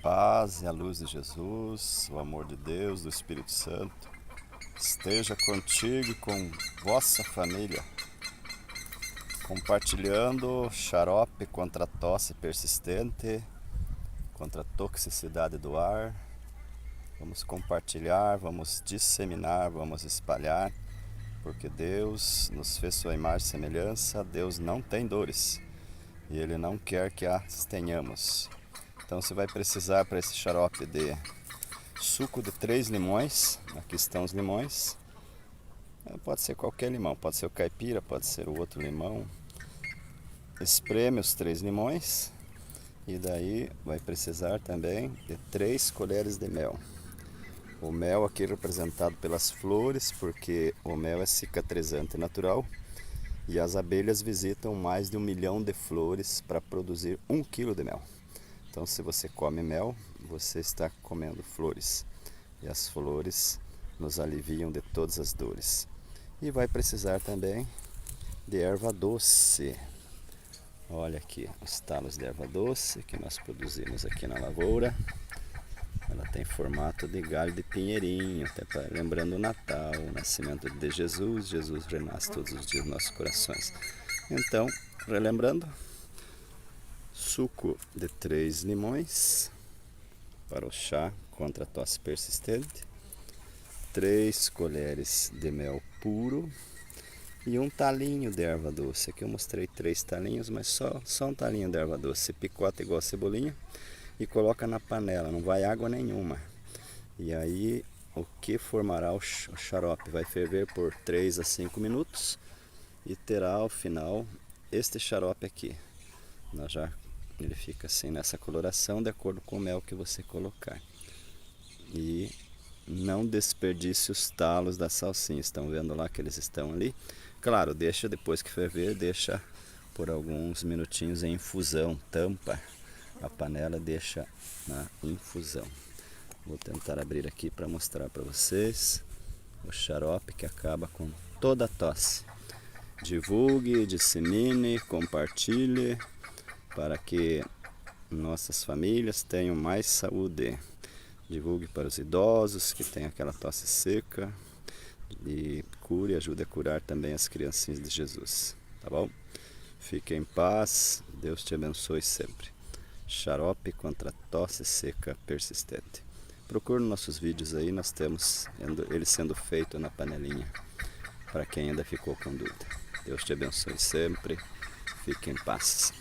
paz e a luz de Jesus, o amor de Deus, do Espírito Santo, esteja contigo e com vossa família, compartilhando xarope contra a tosse persistente, contra a toxicidade do ar. Vamos compartilhar, vamos disseminar, vamos espalhar, porque Deus nos fez sua imagem e semelhança. Deus não tem dores e Ele não quer que as tenhamos. Então você vai precisar para esse xarope de suco de 3 limões. Aqui estão os limões. Pode ser qualquer limão, pode ser o caipira, pode ser o outro limão. Espreme os 3 limões e daí vai precisar também de 3 colheres de mel. O mel aqui representado pelas flores, porque o mel é cicatrizante natural e as abelhas visitam mais de 1 milhão de flores para produzir 1 quilo de mel. Então, se você come mel, você está comendo flores. E as flores nos aliviam de todas as dores. E vai precisar também de erva doce. Olha aqui os talos de erva doce que nós produzimos aqui na lavoura. Ela tem formato de galho de pinheirinho, até lembrando o Natal, o nascimento de Jesus. Jesus renasce todos os dias nos nossos corações. Então, relembrando, suco de 3 limões para o chá contra a tosse persistente, 3 colheres de mel puro e um talinho de erva doce. Aqui eu mostrei 3 talinhos, mas só um talinho de erva doce. Você picota igual a cebolinha e coloca na panela, não vai água nenhuma. E aí o que formará o xarope vai ferver por 3 a 5 minutos e terá ao final este xarope aqui. Ele fica assim nessa coloração de acordo com o mel que você colocar. E não desperdice os talos da salsinha. Estão vendo lá que eles estão ali? Claro, deixa depois que ferver, deixa por alguns minutinhos em infusão. Tampa a panela, deixa na infusão. Vou tentar abrir aqui para mostrar para vocês o xarope que acaba com toda a tosse. Divulgue, dissemine, compartilhe, para que nossas famílias tenham mais saúde. Divulgue para os idosos que têm aquela tosse seca e cure, ajude a curar também as criancinhas de Jesus, tá bom? Fique em paz, Deus te abençoe sempre. Xarope contra a tosse seca persistente. Procure nossos vídeos aí, nós temos ele sendo feito na panelinha, para quem ainda ficou com dúvida. Deus te abençoe sempre, fique em paz.